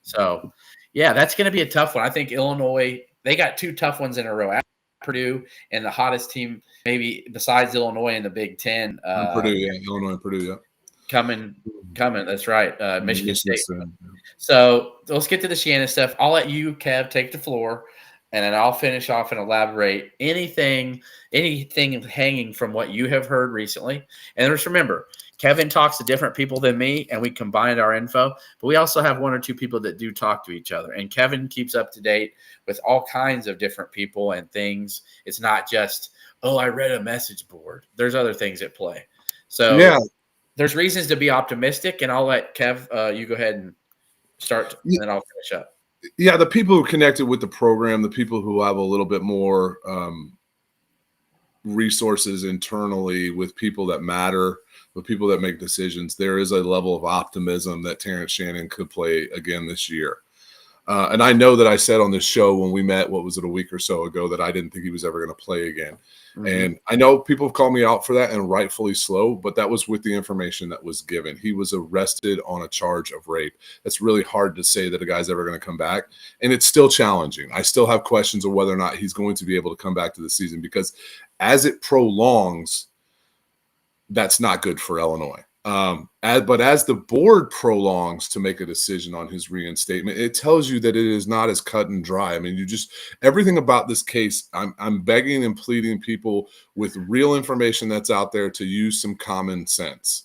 So yeah, that's going to be a tough one. I think Illinois, they got 2 tough ones in a row. Purdue and the hottest team maybe besides Illinois in the Big Ten. Purdue, Illinois and Purdue, coming. That's right. Michigan State. So let's get to the Shannon stuff. I'll let you, Kev, take the floor, and then I'll finish off and elaborate anything hanging from what you have heard recently. And just remember, Kevin talks to different people than me, and we combined our info. But we also have 1 or 2 people that do talk to each other. And Kevin keeps up to date with all kinds of different people and things. It's not just, I read a message board. There's other things at play. So there's reasons to be optimistic, and I'll let Kev, you go ahead and start, and then I'll finish up. Yeah, the people who connected with the program, the people who have a little bit more resources internally with people that matter, with people that make decisions, there is a level of optimism that Terrence Shannon could play again this year. And I know that I said on this show when we met, what was it, a week or so ago, that I didn't think he was ever going to play again. Mm-hmm. And I know people have called me out for that, and rightfully so, but that was with the information that was given. He was arrested on a charge of rape. It's really hard to say that a guy's ever going to come back. And it's still challenging. I still have questions of whether or not he's going to be able to come back to the season, because as it prolongs, that's not good for Illinois. But as the board prolongs to make a decision on his reinstatement, it tells you that it is not as cut and dry. I mean, everything about this case, I'm begging and pleading people with real information that's out there to use some common sense.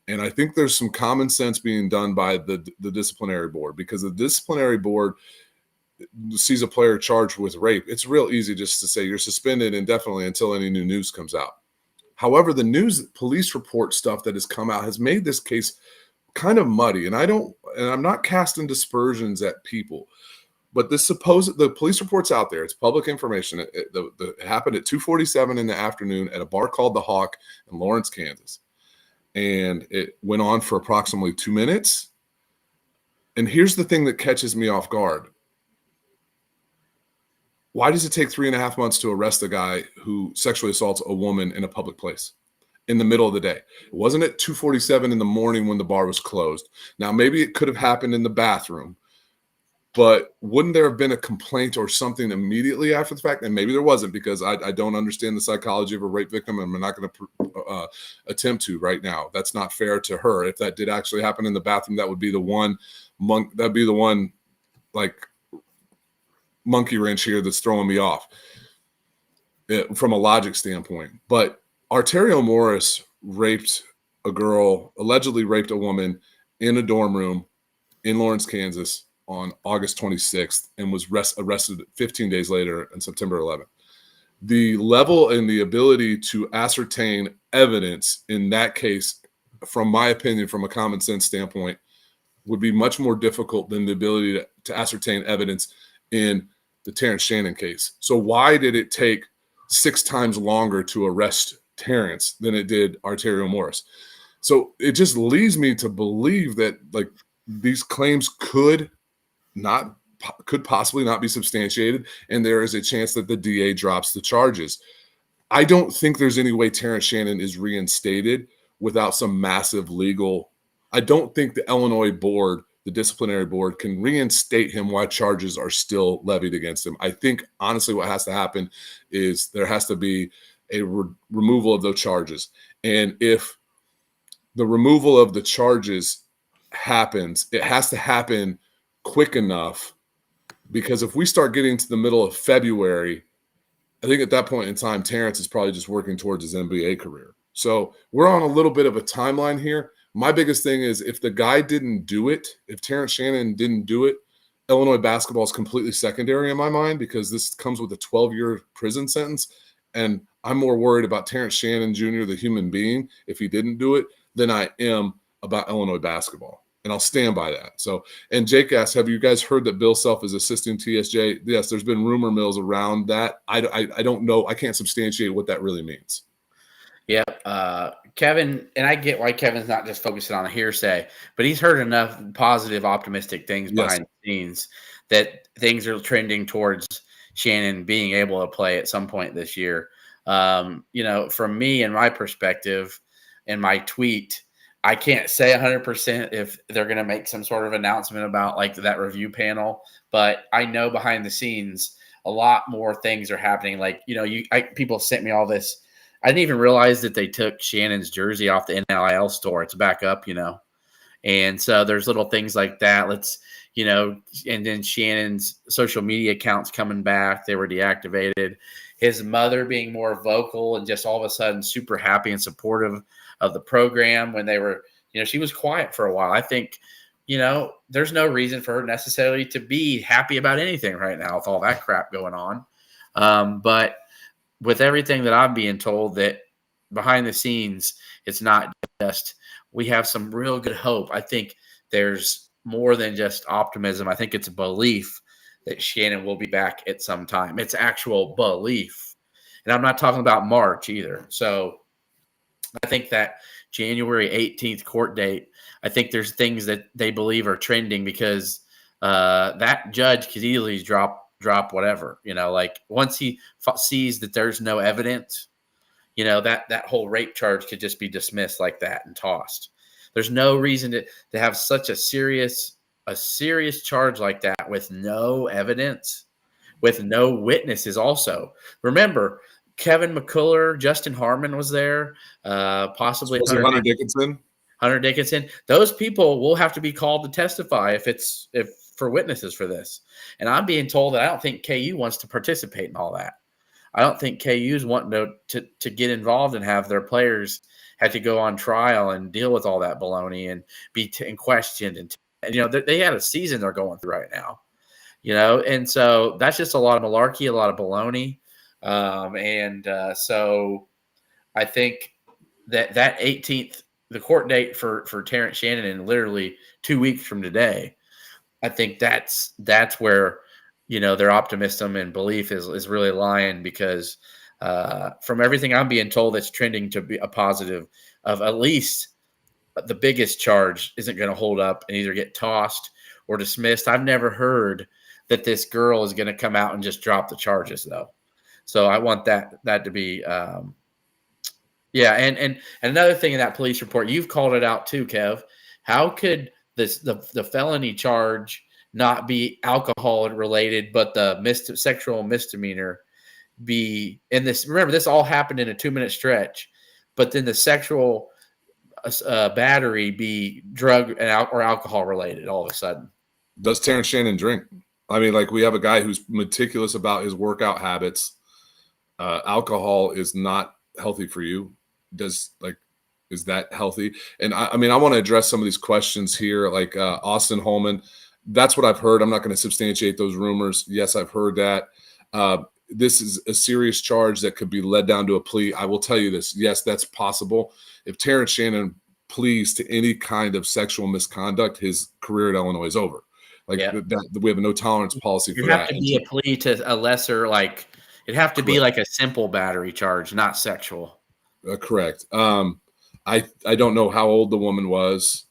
And I think there's some common sense being done by the disciplinary board, because the disciplinary board sees a player charged with rape. It's real easy just to say you're suspended indefinitely until any new news comes out. However, the police report stuff that has come out has made this case kind of muddy. And I'm not casting dispersions at people, but the police report's out there. It's public information. It happened at 2:47 in the afternoon at a bar called The Hawk in Lawrence, Kansas. And it went on for approximately 2 minutes. And here's the thing that catches me off guard. Why does it take 3.5 months to arrest a guy who sexually assaults a woman in a public place in the middle of the day? It wasn't at 2:47 in the morning when the bar was closed. Now, maybe it could have happened in the bathroom, but wouldn't there have been a complaint or something immediately after the fact? And maybe there wasn't, because I don't understand the psychology of a rape victim, and I'm not going to attempt to right now. That's not fair to her. If that did actually happen in the bathroom, that would be the one like monkey wrench here that's throwing me off from a logic standpoint. But Arterio Morris allegedly raped a woman in a dorm room in Lawrence, Kansas on August 26th, and was arrested 15 days later on September 11th. The level and the ability to ascertain evidence in that case, from my opinion, from a common sense standpoint, would be much more difficult than the ability to ascertain evidence in the Terrence Shannon case. So why did it take 6 times longer to arrest Terrence than it did Arterio Morris? So it just leads me to believe that these claims could possibly not be substantiated, and there is a chance that the DA drops the charges. I don't think there's any way Terrence Shannon is reinstated without some massive legal. I don't think the Illinois board, the disciplinary board, can reinstate him while charges are still levied against him. I think, honestly, what has to happen is there has to be a removal of those charges. And if the removal of the charges happens, it has to happen quick enough, because if we start getting to the middle of February, I think at that point in time, Terrence is probably just working towards his NBA career. So we're on a little bit of a timeline here. My biggest thing is, if the guy didn't do it, if Terrence Shannon didn't do it, Illinois basketball is completely secondary in my mind, because this comes with a 12-year prison sentence. And I'm more worried about Terrence Shannon Jr., the human being, if he didn't do it, than I am about Illinois basketball. And I'll stand by that. So, and Jake asks, have you guys heard that Bill Self is assisting TSJ? Yes, there's been rumor mills around that. I don't know. I can't substantiate what that really means. Yep. Kevin, and I get why Kevin's not just focusing on the hearsay, but he's heard enough positive, optimistic things Yes. behind the scenes that things are trending towards Shannon being able to play at some point this year. From me and my perspective and my tweet, I can't say 100% if they're going to make some sort of announcement about like that review panel, but I know behind the scenes a lot more things are happening. Like, people sent me all this. I didn't even realize that they took Shannon's jersey off the NIL store. It's back up, and so there's little things like that. And then Shannon's social media accounts coming back. They were deactivated. His mother being more vocal and just all of a sudden super happy and supportive of the program when they were, she was quiet for a while. I think, there's no reason for her necessarily to be happy about anything right now with all that crap going on. But with everything that I'm being told, that behind the scenes, it's not just, we have some real good hope. I think there's more than just optimism. I think it's a belief that Shannon will be back at some time. It's actual belief. And I'm not talking about March either. So I think that January 18th court date, I think there's things that they believe are trending because that judge could easily drop whatever, like once he sees that there's no evidence, that whole rape charge could just be dismissed like that and tossed. There's no reason to have such a serious charge like that with no evidence, with no witnesses. Also, remember Kevin McCullough, Justin Harmon was there, possibly Hunter Dickinson. Hunter Dickinson. Those people will have to be called to testify if for witnesses for this. And I'm being told that I don't think KU wants to participate in all that. I don't think KU's wanting to get involved and have their players had to go on trial and deal with all that baloney and be questioned. And they had a season they're going through right now, and so that's just a lot of malarkey, a lot of baloney. So I think that 18th, the court date for Terrence Shannon in literally 2 weeks from today, I think that's where, their optimism and belief is really lying because from everything I'm being told, it's trending to be a positive of at least the biggest charge isn't going to hold up and either get tossed or dismissed. I've never heard that this girl is going to come out and just drop the charges though. So I want that to be, yeah. And another thing in that police report, you've called it out too, Kev. How could the felony charge not be alcohol related, but the sexual misdemeanor be in this? Remember, this all happened in a 2-minute stretch, but then the sexual battery be drug or alcohol related all of a sudden. Does Terrence Shannon drink? I mean, like, we have a guy who's meticulous about his workout habits. Alcohol is not healthy for you. Is that healthy? And I want to address some of these questions here, like Austin Holman. That's what I've heard. I'm not going to substantiate those rumors. Yes, I've heard that. This is a serious charge that could be led down to a plea. I will tell you this. Yes, that's possible. If Terrence Shannon pleads to any kind of sexual misconduct, his career at Illinois is over. We have a no tolerance policy for that. It have to be a plea to a lesser, it'd have to be like a simple battery charge, not sexual. Correct. I don't know how old the woman was.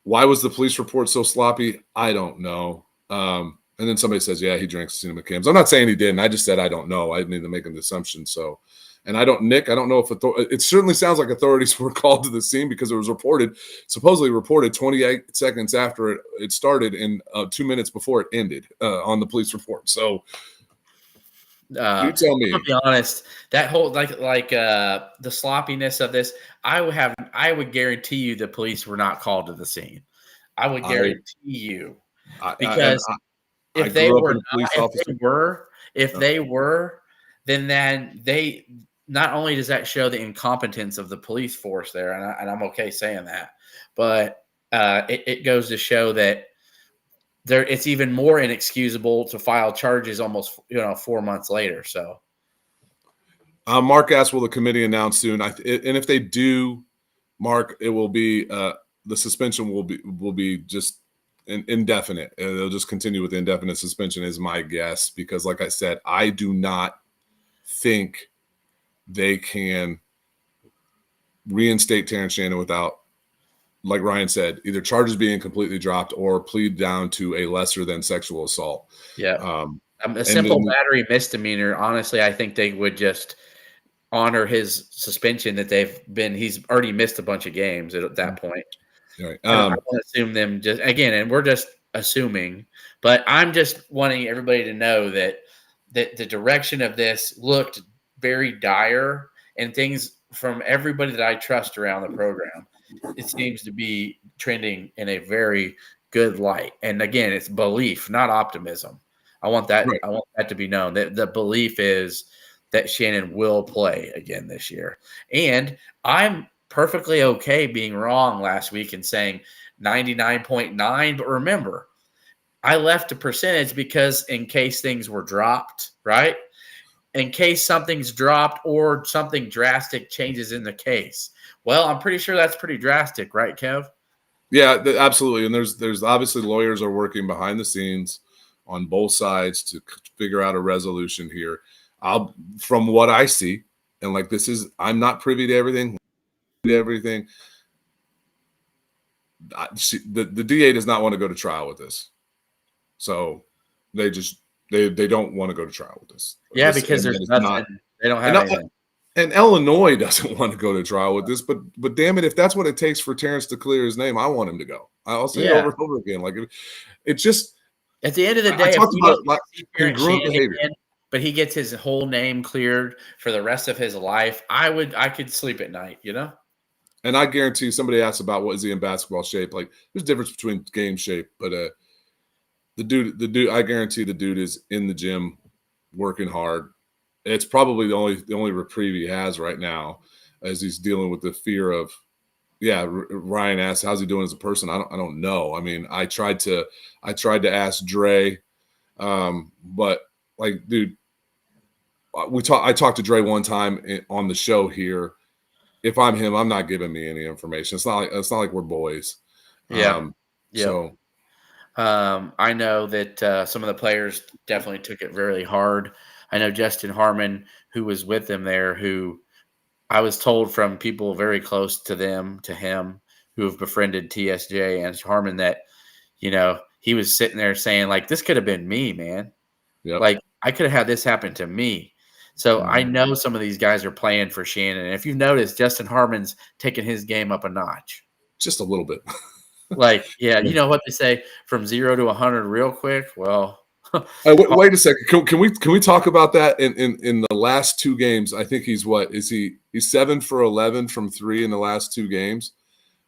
Why was the police report so sloppy? I don't know. And then somebody says, yeah, he drank cinema cams. I'm not saying he didn't. I just said I don't know. I didn't even make an assumption. So, and I don't know if it certainly sounds like authorities were called to the scene because it was supposedly reported 28 seconds after it started and 2 minutes before it ended on the police report. So, you tell me. To be honest, that whole the sloppiness of this, I would guarantee you the police were not called to the scene. I would guarantee you because if they were, then they not only does that show the incompetence of the police force there, and I'm okay saying that, but it goes to show that it's even more inexcusable to file charges almost 4 months later. So, Mark asked, "Will the committee announce soon?" And if they do, Mark, it will be the suspension will be just indefinite. They'll just continue with indefinite suspension, is my guess. Because, like I said, I do not think they can reinstate Terrence Shannon without, like Ryan said, either charges being completely dropped or plead down to a lesser than sexual assault. Yeah. A simple battery misdemeanor, honestly, I think they would just honor his suspension that he's already missed a bunch of games at that point. Right. I don't assume them just again, and we're just assuming, but I'm just wanting everybody to know that the direction of this looked very dire, and things from everybody that I trust around the program, it seems to be trending in a very good light. And again, it's belief, not optimism. I want that. Right. I want that to be known. That the belief is that Shannon will play again this year, and I'm perfectly okay being wrong last week and saying 99.9. But remember, I left a percentage because in case things were dropped, right? In case something's dropped or something drastic changes in the case. Well, I'm pretty sure that's pretty drastic, right, Kev? Yeah, absolutely. And there's obviously lawyers are working behind the scenes on both sides to figure out a resolution here. From what I see, and like I'm not privy to everything. The DA does not want to go to trial with this, so they don't want to go to trial with this. Yeah, because there's nothing. They don't have anything. And Illinois doesn't want to go to trial with this, but damn it, if that's what it takes for Terrence to clear his name, I want him to go. I'll say it over and over again. Like it just at the end of the day, I talked about congruent behavior. But he gets his whole name cleared for the rest of his life. I could sleep at night, you know? And I guarantee somebody asked about what is he in basketball shape. Like there's a difference between game shape, but the dude, I guarantee the dude is in the gym working hard. It's probably the only reprieve he has right now as he's dealing with the fear of, Ryan asked, how's he doing as a person? I don't know. I mean, I tried to ask Dre, but like, dude, I talked to Dre one time on the show here. If I'm him, I'm not giving me any information. It's not like we're boys. Yeah. So, I know that some of the players definitely took it very hard. I know Justin Harmon, who was with them there, who I was told from people very close to him, who have befriended TSJ and Harmon that, he was sitting there saying, like, this could have been me, man. Yep. Like, I could have had this happen to me. So I know some of these guys are playing for Shannon. And if you've noticed, Justin Harmon's taking his game up a notch. Just a little bit. Like, you know what they say, from 0 to 100 real quick? Well. Wait a second. Can we talk about that in the last two games? I think he's 7 for 11 from 3 in the last two games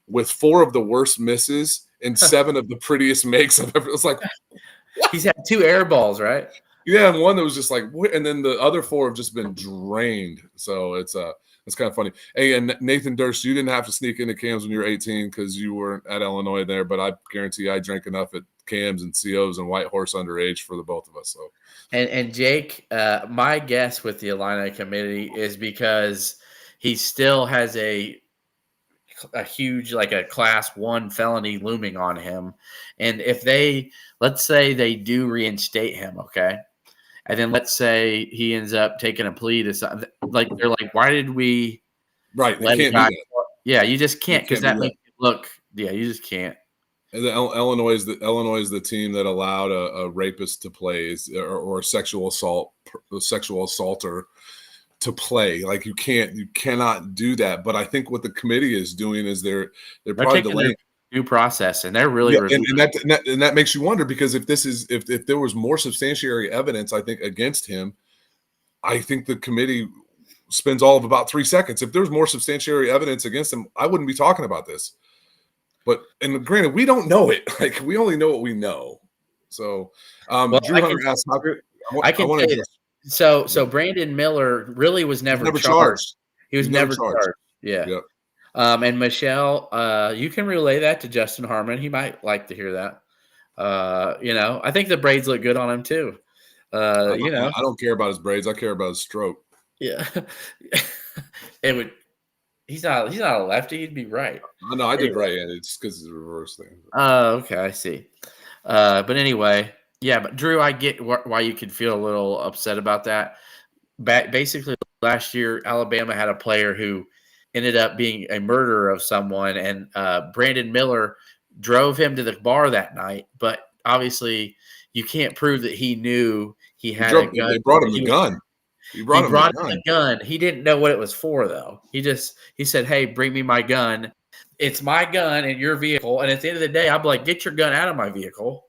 with 4 of the worst misses and 7 of the prettiest makes I've ever. It's like, what? He's had 2 air balls, right? Yeah, and one that was just like, and then the other 4 have just been drained. So it's kind of funny. Hey, and Nathan Durst, you didn't have to sneak into Cams when you were 18 because you weren't at Illinois there, but I guarantee I drank enough at Cams and COs and White Horse underage for the both of us. So, and Jake, my guess with the Illini committee is because he still has a huge, like a class 1 felony looming on him, and if let's say they do reinstate him, okay. And then let's say he ends up taking a plea to something. Like they're like, why did we? Right, they can't do that. Yeah, you just can't because that makes it look. Yeah, you just can't. And Illinois is the team that allowed a rapist to play or a sexual assaulter to play. Like you cannot do that. But I think what the committee is doing is they're probably delaying due process, and they're really and that makes you wonder, because if there was more substantiatory evidence, I think, against him, I think the committee spends all of about 3 seconds. If there's more substantiatory evidence against him, I wouldn't be talking about this. But and granted, we don't know it. Like we only know what we know. So Drew Hunter asked, so Brandon Miller really was never charged. He was never charged. Yeah. Yep. And Michelle, you can relay that to Justin Harmon. He might like to hear that. I think the braids look good on him too. I don't care about his braids. I care about his stroke. Yeah. He's not a lefty. He'd be right. No, I did right-handed. It's because it's a reverse thing. Oh, okay. I see. But anyway, yeah. But Drew, I get why you could feel a little upset about that. Basically, last year, Alabama had a player who ended up being a murderer of someone, and Brandon Miller drove him to the bar that night. But obviously, you can't prove that he knew he had a gun. They brought him the gun. He brought him the gun. He didn't know what it was for, though. He said, "Hey, bring me my gun. It's my gun in your vehicle." And at the end of the day, I'm like, "Get your gun out of my vehicle."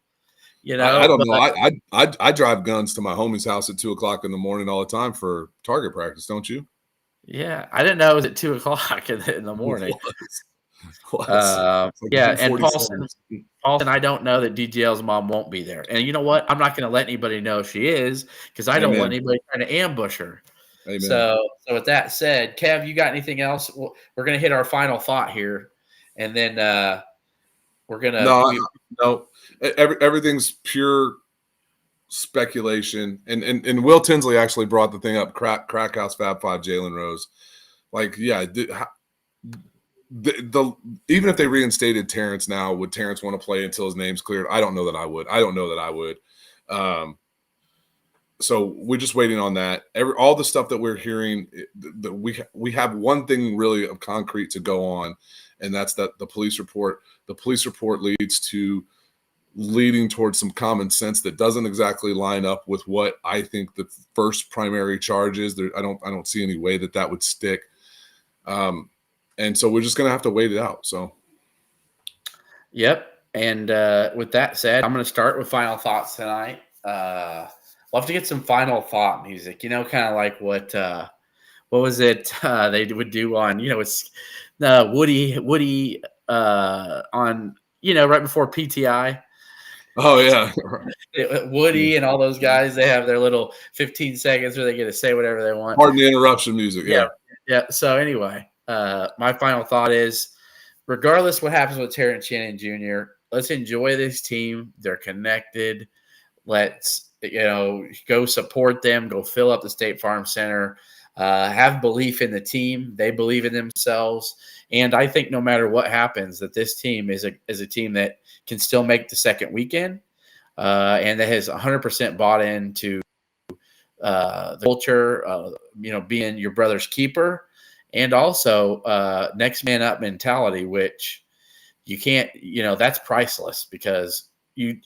You know, I don't know. I drive guns to my homie's house at 2:00 in the morning all the time for target practice. Don't you? Yeah, I didn't know it was at 2:00 in the morning. Like yeah, and Paulson, I don't know that DGL's mom won't be there. And you know what? I'm not going to let anybody know if she is, because I don't want anybody trying to ambush her. Amen. So with that said, Kev, you got anything else? We're going to hit our final thought here, and then we're going to no. Everything's pure speculation. And Will Tinsley actually brought the thing up. Crack House Fab Five, Jalen Rose. Like, yeah, even if they reinstated Terrence now, would Terrence want to play until his name's cleared? I don't know that I would. So we're just waiting on that. All the stuff that we're hearing, we have one thing really of concrete to go on, and that's that the police report leading towards some common sense that doesn't exactly line up with what I think the first primary charge is. I don't see any way that would stick. And so we're just going to have to wait it out. So. Yep. And with that said, I'm going to start with final thoughts tonight. Love to get some final thought music, kind of like what was it they would do on, it's Woody on, right before PTI. Oh, yeah. Woody and all those guys, they have their little 15 seconds where they get to say whatever they want. Pardon the interruption music. Yeah. So anyway, my final thought is, regardless what happens with Terrence Shannon Jr., let's enjoy this team. They're connected. Let's, go support them. Go fill up the State Farm Center. Have belief in the team. They believe in themselves. And I think no matter what happens, that this team is a team that can still make the second weekend, and that has 100% bought into the culture, being your brother's keeper, and also next man up mentality, which you can't, that's priceless, because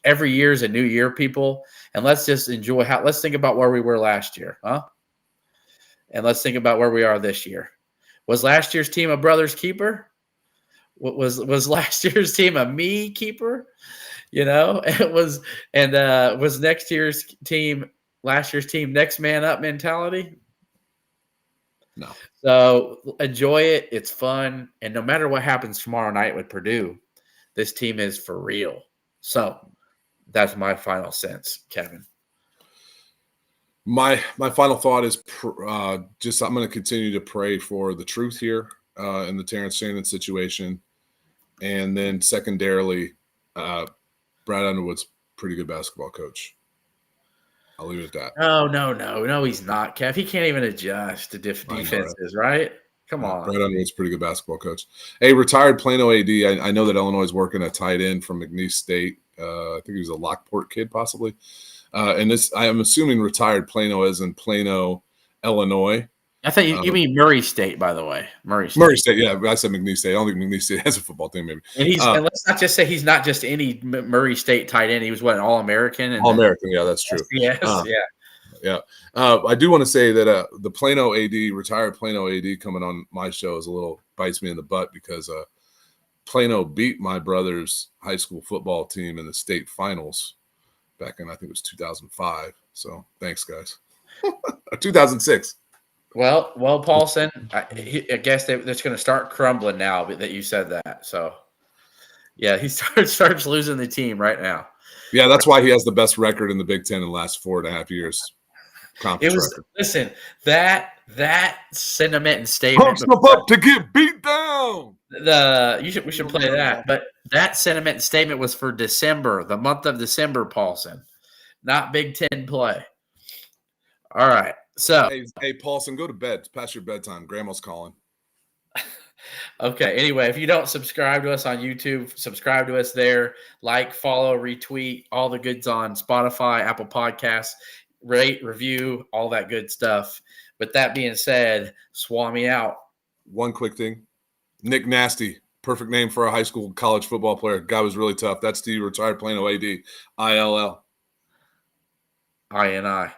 every year is a new year, people, and let's just enjoy let's think about where we were last year, huh? And let's think about where we are this year. Was last year's team a brother's keeper? Was last year's team a me keeper? It was, and was last year's team next man up mentality? No. So enjoy it. It's fun. And no matter what happens tomorrow night with Purdue, this team is for real. So that's my final sense, Kevin. My final thought is just I'm going to continue to pray for the truth here in the Terrence Shannon situation. And then secondarily, Brad Underwood's pretty good basketball coach. I'll leave it at that. No, he's not, Kev. He can't even adjust to defenses, right? Come on. Brad Underwood's pretty good basketball coach. Hey, retired Plano AD. I know that Illinois is working a tight end from McNeese State. I think he was a Lockport kid, possibly. And this, I am assuming retired Plano as in Plano, Illinois. I thought you mean Murray State, by the way. Murray State, yeah. I said McNeese State. I don't think McNeese State has a football team, maybe. And let's not just say he's not just any Murray State tight end. He was an All-American. All-American, yeah, that's true. Yes, yeah. I do want to say that the Plano AD, retired Plano AD, coming on my show bites me in the butt, because Plano beat my brother's high school football team in the state finals back in, I think it was 2005. So thanks, guys. 2006. Well, Paulson, I guess that's going to start crumbling now that you said that. So, yeah, he starts losing the team right now. Yeah, that's why he has the best record in the Big Ten in the last 4.5 years. Listen, that sentiment and statement. Pumps them up to get beat down. We should play that, but that sentiment and statement was for December, the month of December, Paulson, not Big Ten play. All right. So, hey, Paulson, go to bed. It's past your bedtime. Grandma's calling. Okay. Anyway, if you don't subscribe to us on YouTube, subscribe to us there. Like, follow, retweet, all the goods on Spotify, Apple Podcasts. rate, review, all that good stuff. With that being said, Swami out. One quick thing. Nick Nasty, perfect name for a high school college football player. Guy was really tough. That's the retired Plano AD. ILL. INI.